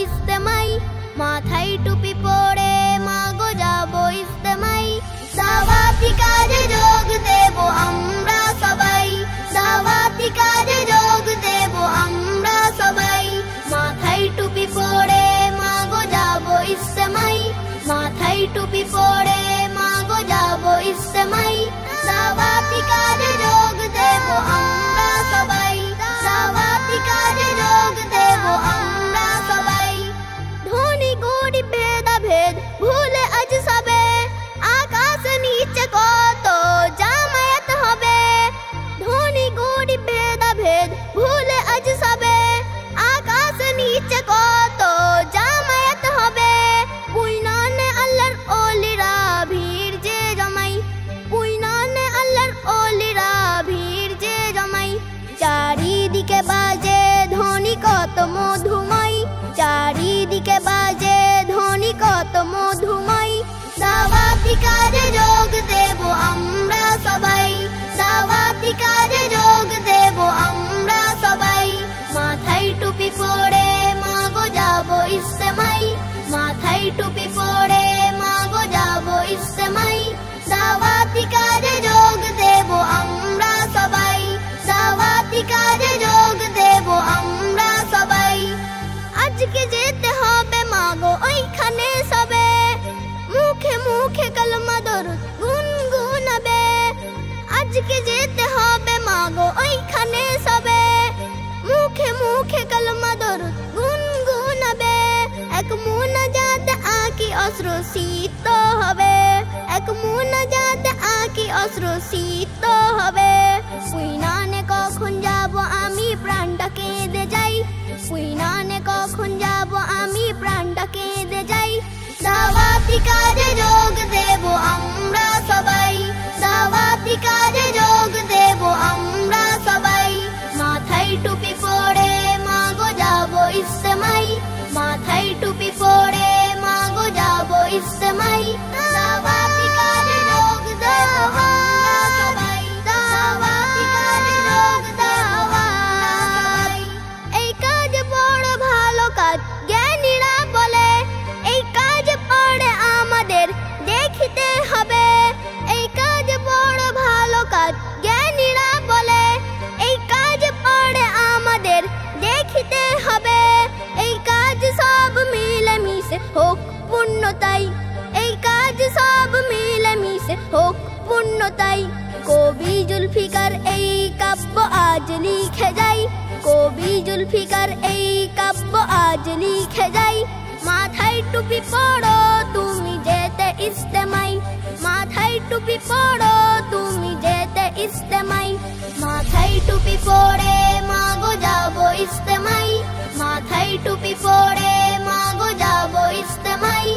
ইস্তেমাই, মাথায় টুপি পরে মাগো যাবো ইস্তেমাই। দাওয়াতি কাজে যোগ দেব আমরা সবাই, দাওয়াতি কাজে যোগ দেব আমরা সবাই। মাথায় টুপি পরে মাগো যাবো ইস্তেমাই, মাথায় টুপি পরে মাগো যাবো ইস্তেমাই। দাওয়াতি কাজে যোগ দেব আমরা সবাই, দাওয়াতি কাজে যোগ দেব আমরা সবাই। ধনী গরিব ভেদাভেদ ভুলে আজ সবে, আকাশ নিচে কত জামায়াত হবে। ধনী গরিব ভেদাভেদ ভুলে আজ সবে, আকাশ নিচে কত জামায়াত হবে। পুইনানে আল্লাহর ওলিরা ভিড় যে জমাই, পুইনানে আল্লাহর ওলিরা ভিড় যে জমাই। চারিদিকে বাজে ধ্বনি কত মধুময়, চারিদিকে বাজে ধ্বনি কত মধুময়। দাওয়াতি কাজে যোগ দেব আমরা সবাই, দাওয়াতি কাজে যোগ দেব আমরা সবাই। মাথায় টুপি পরে মাগো যাবো ইস্তেমাই, মাথায় টুপি পরে মাগো যাবো ইস্তেমাই। দাওয়াতি কাজে যোগ দেব আমরা সবাই, দাওয়াতি কাজে যোগ দেব আমরা সবাই। আজকে যেতে হবে মাগো ওইখানে সবে, মুখে মুখে কলমা দরুদ গুনগুনাবে। আজকে যেতে হবে মাগো ওইখানে সবে, মুখে মুখে কলমা দরুদ গুনগুনাবে। এক মুনাজাত আকি অশ্রু শীত হবে, এক মুনাজাত আকি অশ্রু শীত হবে। পুইনানে কখন যাব আমি প্রাণটা কেঁদে যাই, পুইনানে কখন যাব আমি প্রাণটা কেঁদে যাই। দাওয়াতি কাজে যোগ দেব আমরা সবাই, দাওয়াতি কাজে যোগ দেব আমরা সবাই। মাথায় টুপি পরে মাগো যাবো ইস্তেমাই, মাথায় টুপি পরে মাগো যাবো ইস্তেমাই। দাওয়াতি কাজে যোগ দেব আমরা সবাই, দাওয়াতি কাজে যোগ দেব আমরা সবাই। এই কাজ বড় ভালো কাজ জ্ঞানীরা বলে, এই কাজ পড়ে আমাদের দেখিতে হবে। এই কাজ বড় ভালো কাজ জ্ঞানীরা বলে, এই কাজ পড়ে আমাদের দেখিতে হবে। এই কাজ সব মিলে মিশে হোক পূর্ণতাই, এই কাজ সব মিলে মিশে হোক পূর্ণতাই। কবি জুলফিকার এই কাব্য আজ লিখে যাই, কবি জুলফিকার এই কাব্য আজ লিখে যাই। মাথায় টুপি পড়ো তুমি যেতে ইস্তেমাই, মাথায় টুপি পড়ো তুমি যেতে ইস্তেমাই। মাথায় টুপি পরে মাগো যাবো ইস্তেমাই, মাথায় টুপি পরে মাগো যাবো ইস্তেমাই।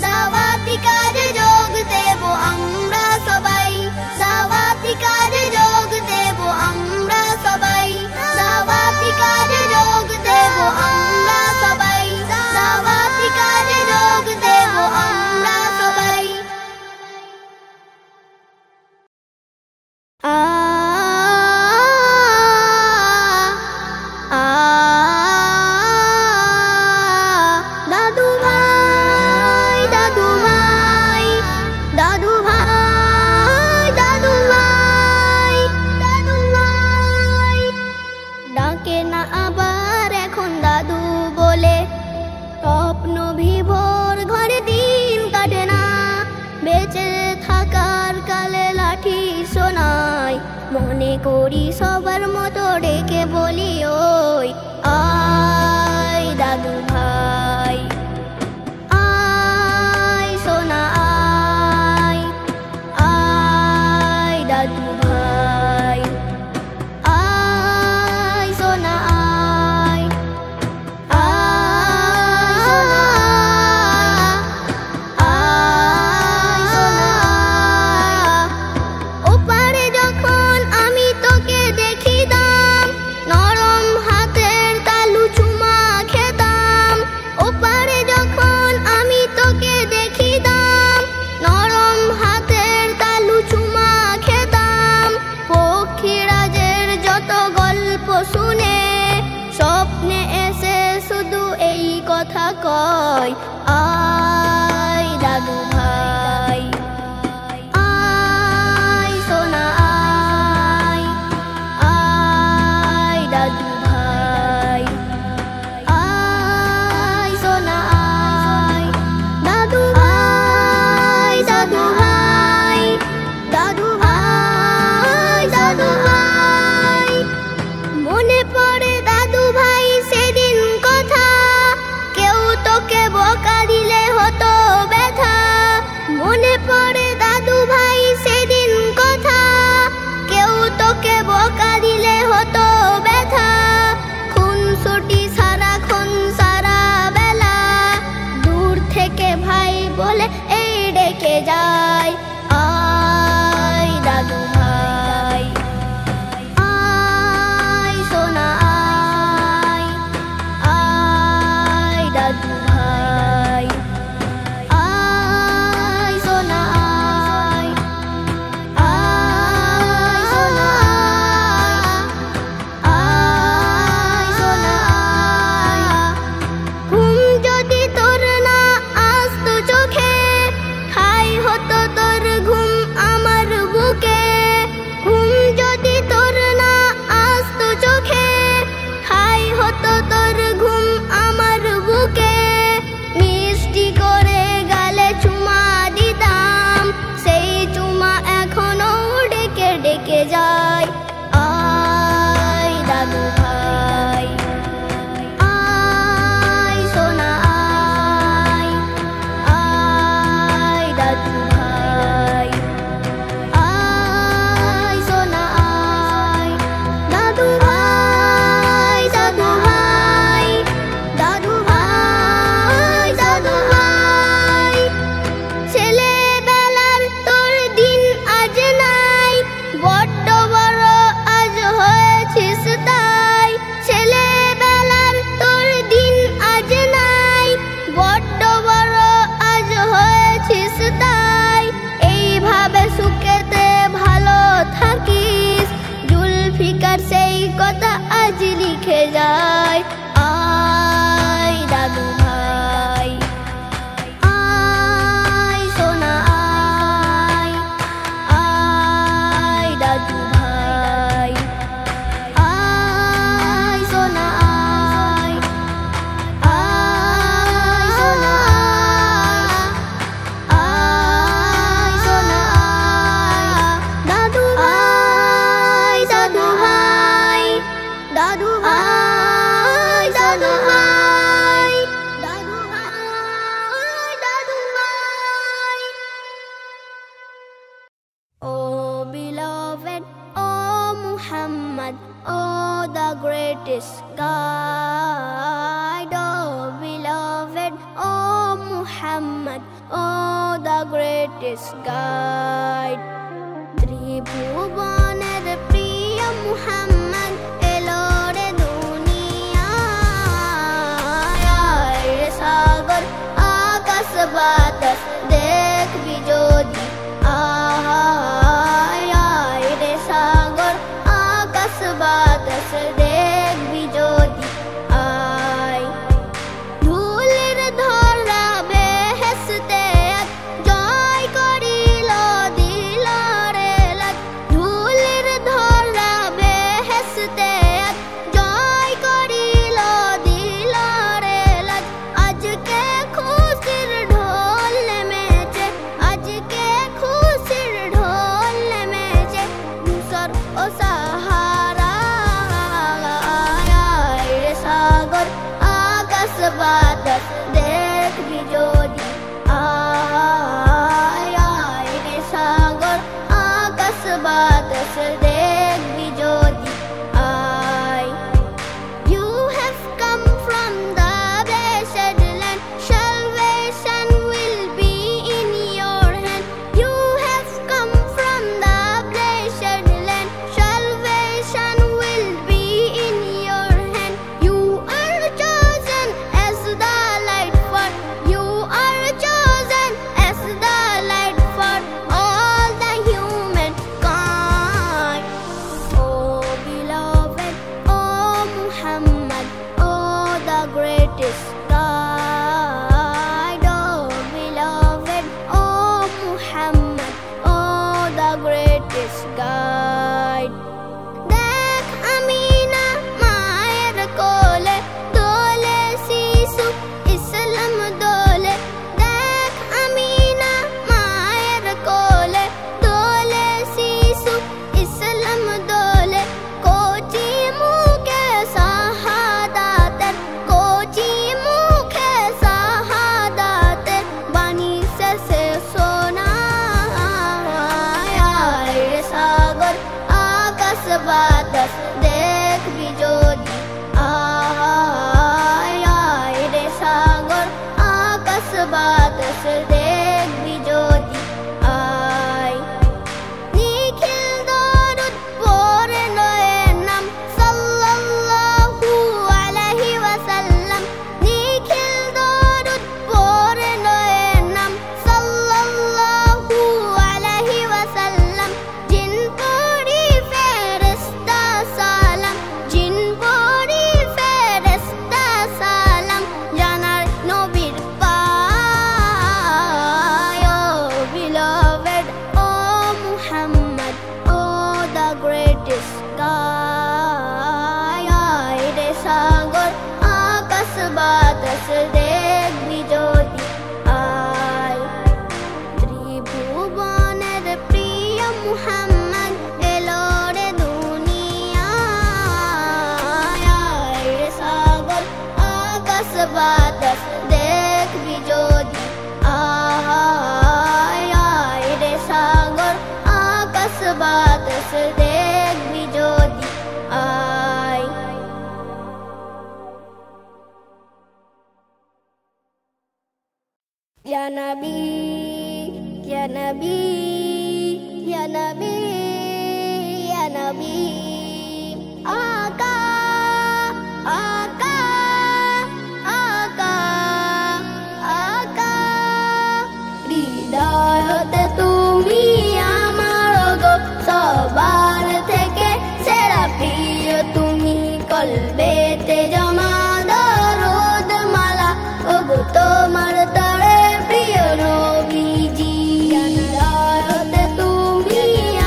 দাওয়াতি কাজে যোগ দেব আমরা সবাই, দাওয়াতি কাজে যোগ দেব আমরা সবাই। দাওয়াতি কাজে যোগ দেব আমরা সবাই, দাওয়াতি কাজে যোগ দেব আমরা সবাই। দাদু ভাই, দাদু ভাই, দাদু ভাই, দাদু ভাই, দাদু ভাই। ডাকে না আবার এখন দাদু বলে, স্বপ্ন বিভোর ঘরে দিন কাটে না। বেঁচে থাকার কালে লাঠি শোনায়, মনে করি সবার মতো ডেকে বলি ওই আয় দাদু ভাই, আয় সোনা আয়, আয় দাদু ভাই, আয় সোনা আয়, আয় সোনা। ওপারে যখন আমি তোকে দেখিতাম, নরম হাতের তালু চুমা খেতাম। কয় আয় দাদু ভাই আয় সোনা আয় আয় দাদু ভাই আয় সোনা আয় দাদু ভাই দাদু ভাই দাদু ভাই দাদু ভাই মনে পড়ে দাদু ভাই সেদিন কথা কেউ তোকে বকা দিলে হতো ব্যথা মনে পড়ে দাদু ভাই সেদিন কথা কেউ তোকে বকা দিলে হতো ব্যথা খুনসুটি সারাক্ষণ সারা বেলা দূর থেকে ভাই বলে এই ডেকে যায় আয় দাদু ভাই আয় সোনা আয় আয় দাদু ভাই আয় সোনা আয় আয় সোনা আয় সোনা ঘুম যদি তোর না আসতো চোখে ঠাই হতো তোর ঘুম আমার বুকে ঘুম যদি তোর না আসতো চোখে ঠাই হতো তোর ঘুম আমার বুকে মিষ্টি করে গালে চুমা দিতাম সেই চুমা এখনো ডেকে ডেকে যায় আয় দাদু ভাই আয় সোনা আয় আয় দাদু ভাই আয় সোনা আয় দাদু ভাই দাদু ভাই দাদু ভাই দাদু ভাই ছেলেবেলার তোর দিন আজ নাই বড্ড বড় আজ হয়েছিস তাই ছেলেবেলার তোর দিন আজ নাই বড্ড বড় আজ হয়েছিস তাই এইভাবে সুখেতে ভালো থাকিস জুলফিকার সেই কথা আজ লিখে যায় আয় দাদু ভাই আয় সোনা আয় আয় দাদু ভাই আয় সোনা আয় আয় সোনা আয় সোনা দাদু ভাই দাদু ভাই দাদু ভাই দাদু ভাই দাদু ভাই দাদু ভাই Oh beloved, oh Muhammad, oh the greatest guide. Oh beloved, oh Muhammad, oh the greatest guide. ত্রিভুবনের প্রিয় মুহাম্মদ এলো রে দুনিয়ায় আয় রে সাগর আকাশ বাতাস দেখবি যদি আয় আয় রে সাগর আকাশ বাতাস দেখবি যদি আয় ধুলির ধরা বেহেশতে জয় করিল দিল রে লাগ ধুলির ধরা বেহেশতে জয় করিল দিল রে লাগ আজকে খুশির ঢোল নেমেছে আজকে খুশির ঢোল নেমেছে ধূসর ও সাহারা বাতাস দেখবি যদি আয় ত্রিভুবনের প্রিয় মুহাম্মদ এলো রে দুনিয়ায় আয় রে সাগর আকাশ বাতাস দেখবি যদি আয় আয় রে সাগর আকাশ বাতাস দেখবি যদি আয় Ya Nabi, Ya Nabi, Ya Nabi, Ya Nabi, Aka, Aka, Aka, Aka, হৃদয় হতে তুমি আমার গো সবার থেকে সেরা প্রিয় তুমি কলবেতে জমা দরুদ মালা ওগো তোমার তরে প্রিয় নবীজি হৃদয় হতে তুমি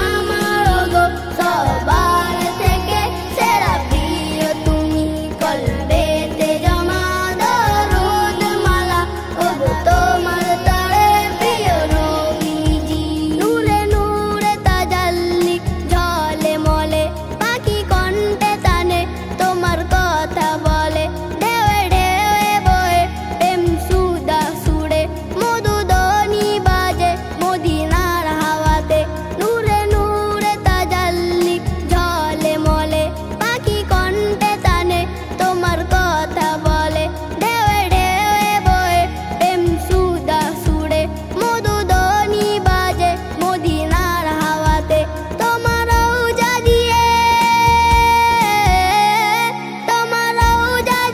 আমার গো সবার থেকে সেরা প্রিয় তুমি কলবেতে জমা দরুদ মালা ওগো তোমার তরে প্রিয় নবীজি নূরে নূরে তাজাল্লি ঝলে মলে পাখি কণ্ঠে তানে তোমার কথা বলে ঢেউয়ে ঢেউয়ে বয়ে প্রেম সুদা সুরে মধু ধ্বনি বাজে মদিনার হাওয়াতে নূরে নূরে তাজাল্লি ঝলে মলে পাখি কণ্ঠে তানে তোমার কথা বলে ঢেউয়ে ঢেউয়ে বয়ে প্রেম সুদা সুরে মধু ধ্বনি বাজে মদিনার হাওয়াতে তোমার রওজা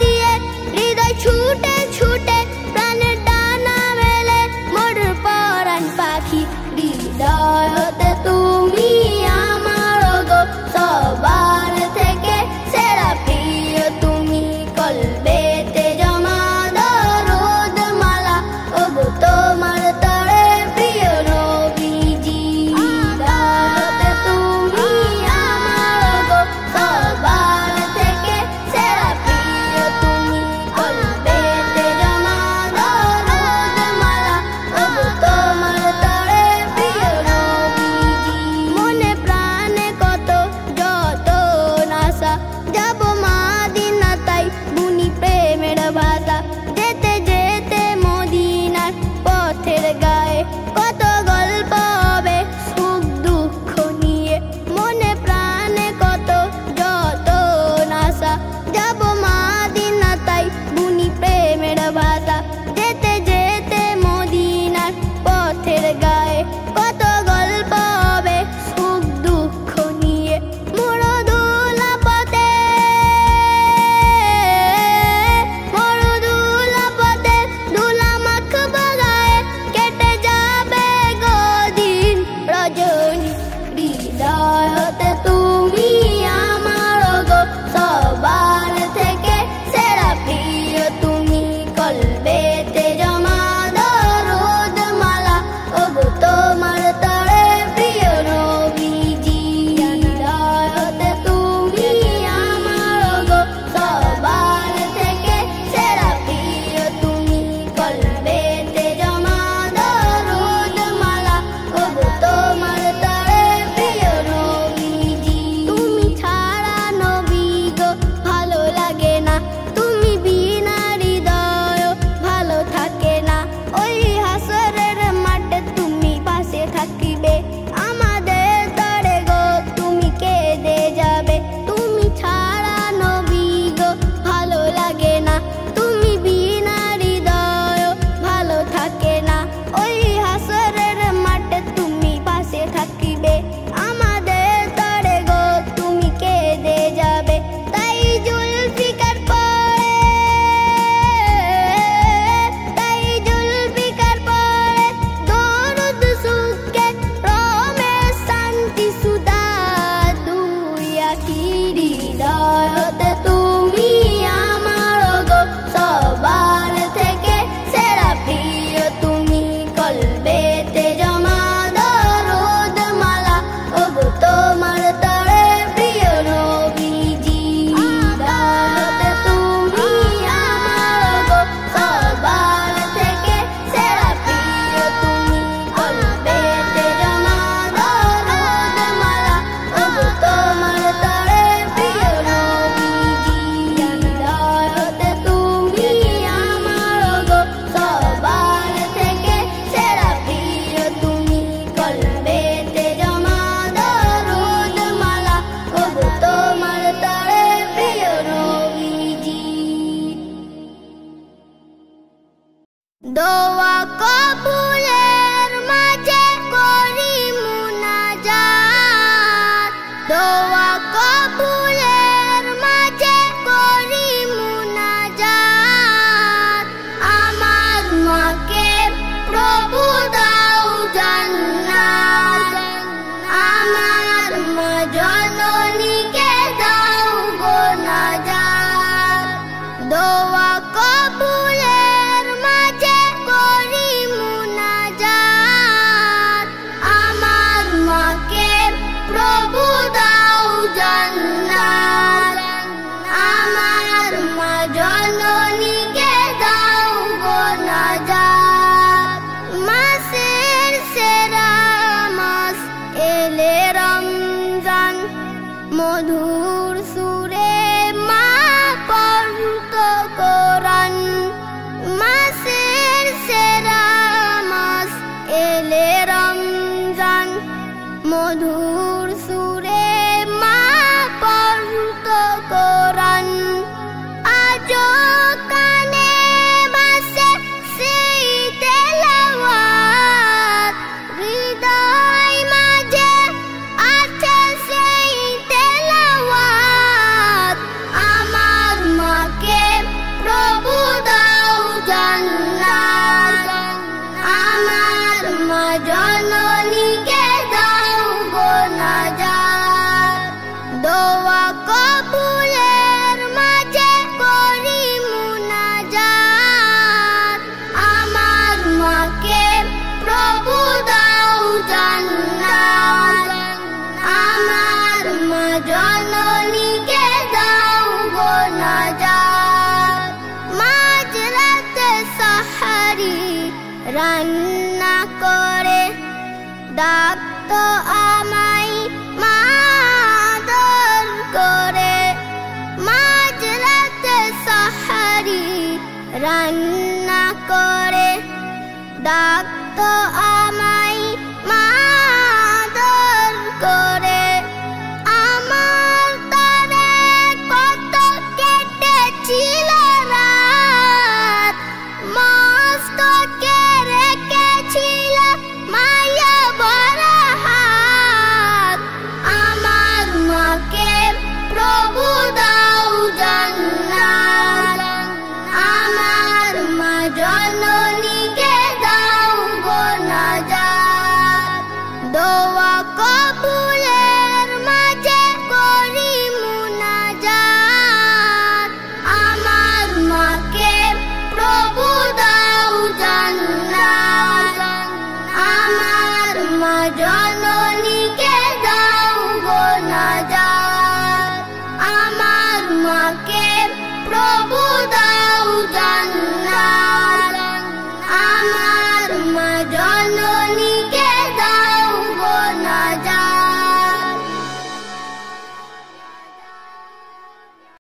দিয়ে হৃদয় ছুটে ছুটে প্রাণের ডানা মেলে মোর পরাণ পাখি হৃদয় হতে তুমি আমার গো সবার থেকে সেরা প্রিয় তুমি কলবেতে জমা দরুদ মালা ওগো তোমার তরে প্রিয় নবীজি হৃদয় হতে তুমি আমার গো সবার থেকে সেরা প্রিয় তুমি কলবেতে জমা দরুদ মালা ওগো তোমার তরে প্রিয় নবীজি মনে প্রাণে কত যত নাসা যাব মাদিনা তাই বুনি প্রেমের ভাষা যেতে যেতে মদিনার পথের গায়ে কত গল্প হবে সুখ দুঃখ নিয়ে মনে প্রাণে কত যত নাসা যাব মাদিনা তাই বুনি প্রেমের ভাষা যেতে যেতে মদিনার পথের গায়ে কত গল্প হবে সুখ দুঃখ নিয়ে মরদুলা পথে ধুলা মাখবা গায়ে কেটে যাবে গদিন রজনী হৃদয় হতে তুমি আমার গো সবার থেকে সেরা প্রিয় তুমি কলবেতে জমা দরুদ মালা ওগো তোমার তরে প্রিয় নবীজি হৃদয় হতে তুমি আমার গো সবার থেকে সেরা প্রিয় তুমি কলবেতে জমা দরুদ মালা ওগো তোমার তরে প্রিয় নবীজি তুমি ছাড়া নবী গো ভালো লাগে না তুমি বিনা হৃদয় ভালো থাকে না ওই হাসরের মাঠে তুমি পাশে থাকিবে আমাদের তরে গো তুমি কেঁদে যাবে তুমি ছাড়া নবী গো ভালো লাগে না তুমি বিনা হৃদয় ভালো থাকে না ওই হাসরের মাঠে তুমি পাশে থাকিবে আমাদের তরে গো তুমি কেঁদে যাবে তাই জুলফিকার পরে দরুদ সুখে রমে শান্তি সুদা দুই আখি হৃদয় হতে তুমি আমার গো সবার থেকে সেরা প্রিয় তুমি কলবেতে জমা দরুদ মালা ওগো তোমার তরে প্রিয় নবীজি হৃদয় হতে তুমি আমার রান্না করে ডাকতো আমায় মা আদর করে। আমার তরে কত কেটেছিল রাত, মস্তকে রেখেছিল মায়া ভরা হাত। আমার মাকে প্রভু দাও জান্নাত, আমার মা জননীকে দাও গো নাজাত। দোয়া কবুল